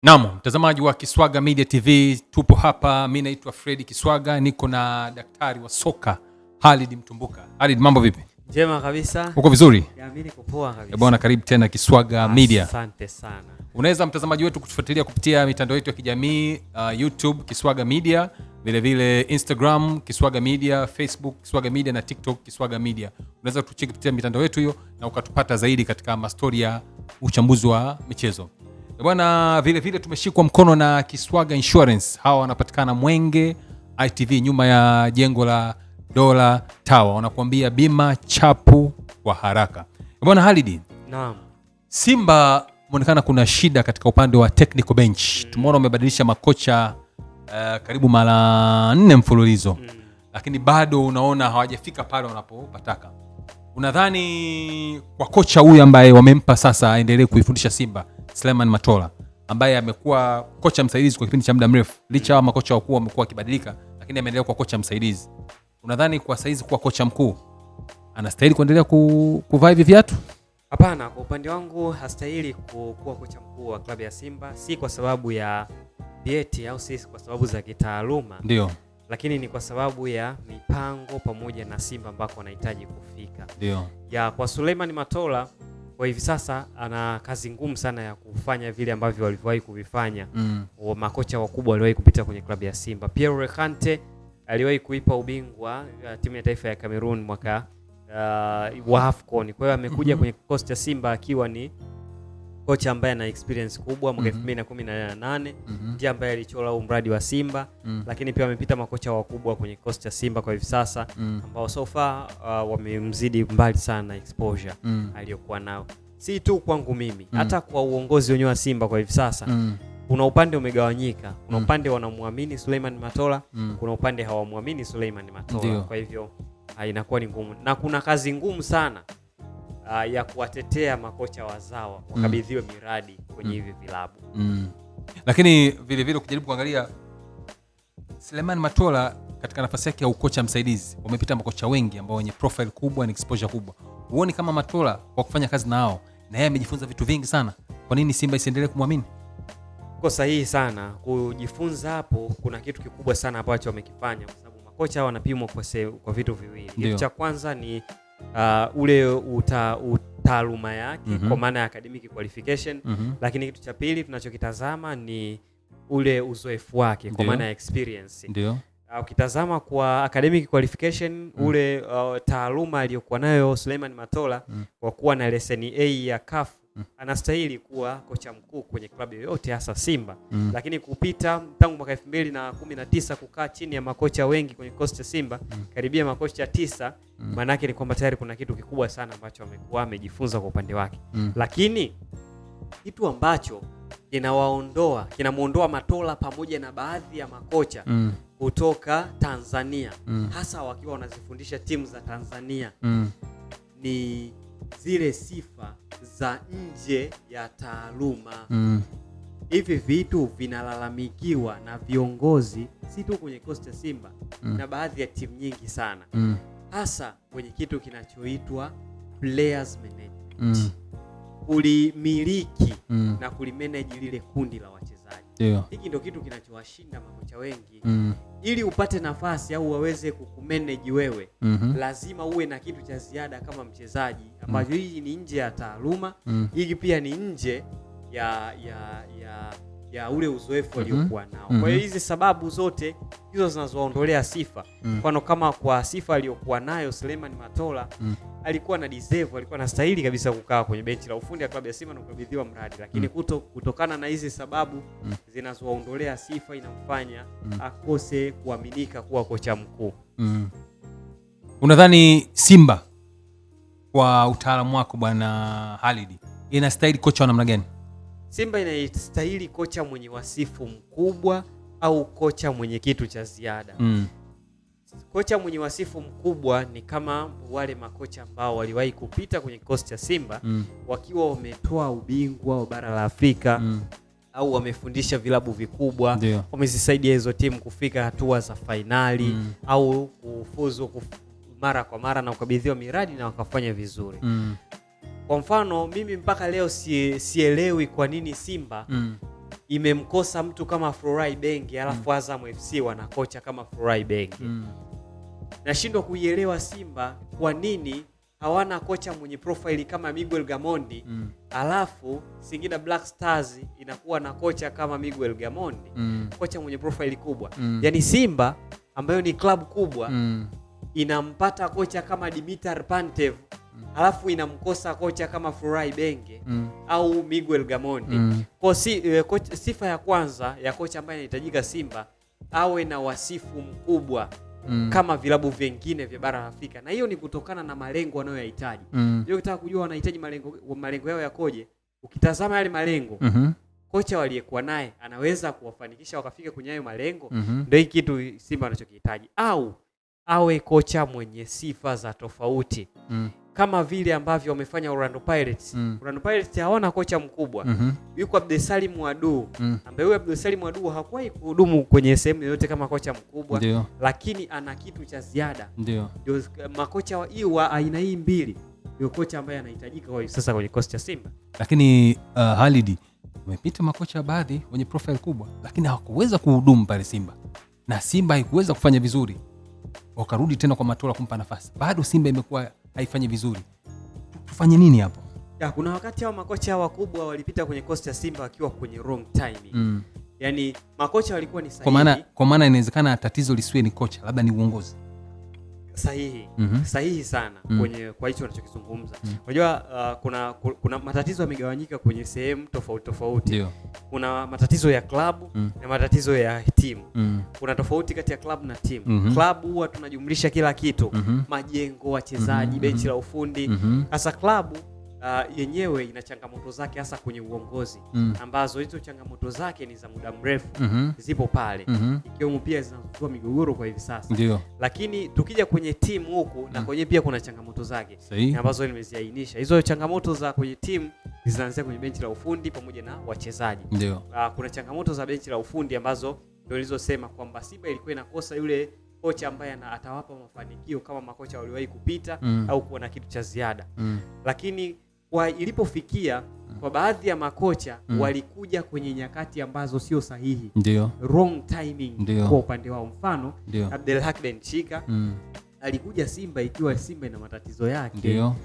Naam, mtazamaji wa Kiswaga Media TV, tupo hapa. Mimi naitwa Fred Kiswaga, niko na daktari wa soka Khalid Mtumbuka. Khalid, mambo vipi? Njema kabisa. Uko vizuri? Ya, mimi niko poa kabisa. Bwana, karibu tena Kiswaga Media. Asante sana. Unaweza mtazamaji wetu kutufuatilia kupitia mitandao yetu ya kijamii, YouTube Kiswaga Media, vile vile Instagram Kiswaga Media, Facebook Kiswaga Media na TikTok Kiswaga Media. Unaweza kutucheki kupitia mitandao yetu hiyo na ukatupata zaidi katika mastori ya uchambuzi wa michezo. Bwana, vile vile tumeshikwa mkono na Kiswaga Insurance. Hawa wanapatikana Mwenge ITV, nyuma ya jengo la Dola Tower. Wanakuambia bima chapu kwa haraka. Bwana Khalid, naam, Simba muonekana kuna shida katika upande wa technical bench. Tumeona wamebadilisha makocha karibu mara 4 mfululizo. Lakini bado unaona hawajafika pale wanapopataka. Unadhani kwa kocha huyu ambaye wamempa sasa aendelee kuifundisha Simba, Suleiman Matola, ambaye amekuwa kocha msaidizi kwa kipindi cha muda mrefu, licha ya makocha wakuu wamekuwa kibadilika, lakini ameendelea kuwa kocha msaidizi. Unadhani kwa saizi kuwa kocha mkuu anastahili kuendelea kuvaa hivi viatu? Hapana, kwa upande wangu hastahili kuwa kocha mkuu wa klabu ya Simba, si kwa sababu ya dieti au si kwa sababu za kitaaluma. Ndio. Lakini ni kwa sababu ya mipango pamoja na Simba ambako wanahitaji kufika. Ndio. Ya, kwa Suleiman Matola kwa hivi sasa ana kazi ngumu sana ya kufanya vile ambavyo walivyowahi kuvifanya makocha wakubwa waliwahi kupita kwenye klabu ya Simba. Pierre Rekante aliwahi kuipa ubingwa timu ya taifa ya Cameroon mwaka wa AFCON. Kwa hiyo amekuja kwenye kikosi cha Simba akiwa ni kocha ambaye ana experience kubwa. Mwaka 2018 ndiye ambaye alichora mradi wa Simba. Lakini pia amepita makocha wakubwa kwenye kikosi cha Simba kwa hivi sasa ambao so far wamemzidi mbali sana na exposure aliyokuwa nao. Si tu kwangu mimi, hata kwa uongozi wenyewe wa Simba kwa hivi sasa kuna upande umegawanyika. Kuna upande wanamwamini Suleiman Matola, kuna upande hawamwamini Suleiman Matola. Ndiyo. Kwa hivyo inakuwa ni ngumu na kuna kazi ngumu sana ya kuwatetea makocha wazawa wakabidhiwe miradi kwenye hivi vilabu. Lakini vile vile ukijaribu kuangalia Suleiman Matola katika nafasi yake ya ukocha msaidizi, wamepita makocha wengi ambao wenye profile kubwa na exposure kubwa. Huoni kama Matola kwa kufanya kazi nao na yeye amejifunza vitu vingi sana, kwa nini Simba isiendelee kumwamini? Uko sahihi sana. Kujifunza hapo kuna kitu kikubwa sana ambacho wamekifanya, kwa sababu makocha wanapimwa kwa vitu viwili. Kitu cha kwanza ni ule utaaluma yake kwa maana ya academic qualification, lakini kitu cha pili tunachokitazama ni ule uzoefu wake kwa maana ya experience. Ndio. Ukitazama kwa academic qualification ule taaluma aliyokuwa nayo Suleiman Matola kwa kuwa na leseni A ya CAF anastahili kuwa kocha mkuu kwenye klabu yoyote hasa Simba. Lakini kupita tangu mwaka 2019 kukaa chini ya makocha wengi kwenye kikosi cha Simba, karibia makocha 9, maana yake ni kwamba tayari kuna kitu kikubwa sana ambacho amekuwa amejifunza kwa upande wake. Lakini kitu ambacho kinamuondoa Matola pamoja na baadhi ya makocha kutoka Tanzania hasa wakiwa wanazifundisha timu za Tanzania ni zile sifa za nje ya taaluma. Hivi vitu vinalalamikiwa na viongozi si tu kwenye kikosi cha Simba na baadhi ya timu nyingi sana, hasa kwenye kitu kinachoitwa players management. Kulimiliki na kulimanage lile kundi la wachezaji. Hiki ndio kitu kinachowashinda makocha wengi. Ili upate nafasi au waweze kukumanage wewe, lazima uwe na kitu cha ziada kama mchezaji ambacho hii ni nje ya taaluma, hiki pia ni nje ya ule uzoefu aliokuwa nao. Kwa hiyo hizi sababu zote hizo zinazoondolea sifa. Mfano kama kwa sifa aliyokuwa nayo Suleiman Matola, alikuwa na deserve, alikuwa anastahili kabisa kukaa kwenye benchi la ufundi ya klabu ya Simba na kukabidhiwa mradi, lakini kutokana na hizi sababu zinazoondolea sifa inamfanya akose kuaminika kuwa kocha mkuu. Unadhani Simba kwa utaalamu wako bwana Khalid inastahili kocha wa namna gani? Simba inastahili kocha mwenye wasifu mkubwa au kocha mwenye kitu cha ziada. Kocha mwenye wasifu mkubwa ni kama wale makocha ambao waliwahi kupita kwenye kikosi cha Simba wakiwa wametoa ubingwa wa bara la Afrika au wamefundisha vilabu vikubwa, wamezisaidia hizo timu kufika hatua za fainali au kufuzu mara kwa mara na kukabidhiwa miradi na wakafanya vizuri. Kwa mfano mimi mpaka leo sielewi kwa nini Simba imemkosa mtu kama Florai Benge, alafu Azam FC wana kocha kama Florai Benge. Nashindwa kuielewa Simba kwa nini hawana kocha mwenye profile kama Miguel Gamondi, alafu Singida Black Stars inakuwa na kocha kama Miguel Gamondi, kocha mwenye profile kubwa. Yani Simba ambayo ni club kubwa inampata kocha kama Dimitar Pantev, alafu inamkosa kocha kama Florai Benge au Miguel Gamondi. Kwa sifa ya kwanza ya kocha ambaye anahitajika Simba awe na wasifu mkubwa kama vilabu vingine vya bara la Afrika, na hiyo ni kutokana na malengo wanayoyahitaji. Ndio ukitaka kujua wanahitaji malengo yao yakoje, ukitazama yale malengo kocha waliyekuwa naye anaweza kuwafanikisha wakafika kwenye hayo malengo. Ndio hiki kitu Simba wanachokihitaji, au awe kocha mwenye sifa za tofauti kama vile ambavyo wamefanya Orlando Pirates. Orlando Pirates hawana kocha mkubwa. Yuko Abdesalim Wadu, ambaye huyo Abdesalim Wadu hakuwahi kuhudumu kwenye sehemu yoyote kama kocha mkubwa. Ndiyo. Lakini ana kitu cha ziada. Ndio makocha wa aina hii mbili ndio kocha ambaye anahitajika kwa sasa kwenye kocha Simba. Lakini Halidi, umepita makocha baadhi wenye profile kubwa lakini hawakuweza kuhudumu pale Simba, na Simba haikuweza kufanya vizuri, wakarudi tena kwa Matola kumpa nafasi. Bado Simba imekuwa haifanyi vizuri. Tufanye nini hapo? Kuna wakati hao makocha wakubwa walipita kwenye kosti ya Simba wakiwa kwenye wrong timing. Yani makocha walikuwa ni sahihi. Kwa maana inawezekana tatizo lisiwe ni kocha, labda ni uongozi. Sahihi. Sahihi sana kwenye kwa hicho unachokizungumza. Unajua kuna matatizo yamegawanyika kwenye sehemu tofauti. Ndio. Kuna matatizo ya klabu na matatizo ya timu. Kuna tofauti kati ya klabu na timu. Klabu huwa tunajumlisha kila kitu. Majengo, wachezaji, benchi la ufundi. Hasa klabu yenyewe ina changamoto zake hasa kwenye uongozi, ambazo hizo changamoto zake ni za muda mrefu, zipo pale, ikiwemo pia zinazua migogoro kwa hivi sasa. Ndiyo. Lakini tukija kwenye timu huku na kwenye pia kuna changamoto zake ambazo nimeziainisha. Hizo changamoto za kwenye timu zinaanzia kwenye benchi la ufundi pamoja na wachezaji. Ndiyo. Kuna changamoto za benchi la ufundi ambazo ndio nilizosema kwamba Simba ilikuwa inakosa yule kocha ambaye atawapa mafanikio kama makocha waliwahi kupita au kuwa na kitu cha ziada. Lakini ilipofikia kwa baadhi ya makocha walikuja kwenye nyakati ambazo sio sahihi. Ndio. Wrong timing. Ndiyo. Kwa upande wao, mfano Abdelhak Benchika alikuja Simba ikiwa Simba ina matatizo yake. Ndio.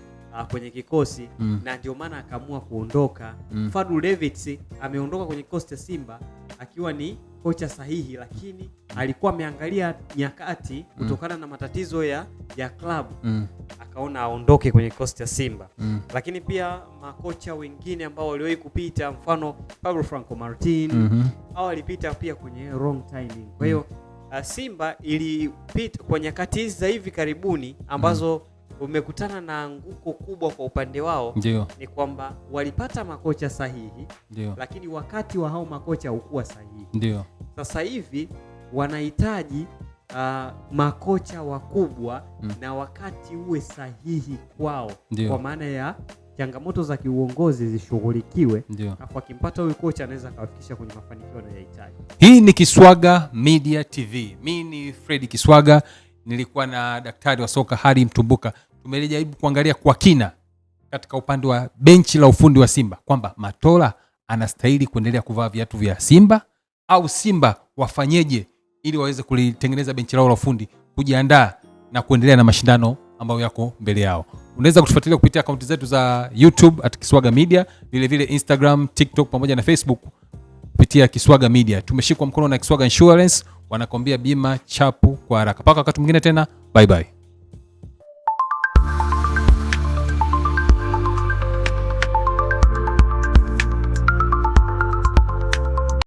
Kwenye kikosi na ndio maana akaamua kuondoka. Fadlu Davids ameondoka kwenye kikosi cha Simba akiwa ni kocha sahihi, lakini alikuwa ameangalia nyakati kutokana na matatizo ya klabu, akaona aondoke kwenye kikosi cha Simba. Lakini pia makocha wengine ambao waliwahi kupita, mfano Pablo Franco Martin, hao walipita pia kwenye wrong timing. Kwa hiyo Simba ilipita kwa nyakati hizi za hivi karibuni ambazo umekutana na anguko kubwa kwa upande wao. Ndiyo. Ni kwamba walipata makocha sahihi. Ndiyo. Lakini wakati wa hao makocha haukuwa sahihi. Ndiyo. Sasa hivi wanahitaji makocha wakubwa na wakati uwe sahihi kwao. Ndiyo. Kwa maana ya changamoto za kiuongozi zishughulikiwe, afu akimpata huyu kocha anaweza akawafikisha kwenye mafanikio anayohitaji. Hii ni Kiswaga Media TV. Mimi ni Fred Kiswaga. Nilikuwa na daktari wa soka Hari Mtumbuka. Tumejaribu kuangalia kwa kina katika upande wa benchi la ufundi wa Simba kwamba Matola anastahili kuendelea kuvaa viatu vya Simba au Simba wafanyeje ili waweze kulitengeneza benchi lao la ufundi kujiandaa na kuendelea na mashindano ambayo yako mbele yao. Unaweza kutufuatilia kupitia akaunti zetu za YouTube @Kiswaga Media, vile vile Instagram, TikTok pamoja na Facebook kupitia Kiswaga Media. Tumeshikwa mkono na Kiswaga Insurance, wanakwambia bima chapu kwa haraka. Paka wakati mwingine tena, bye bye.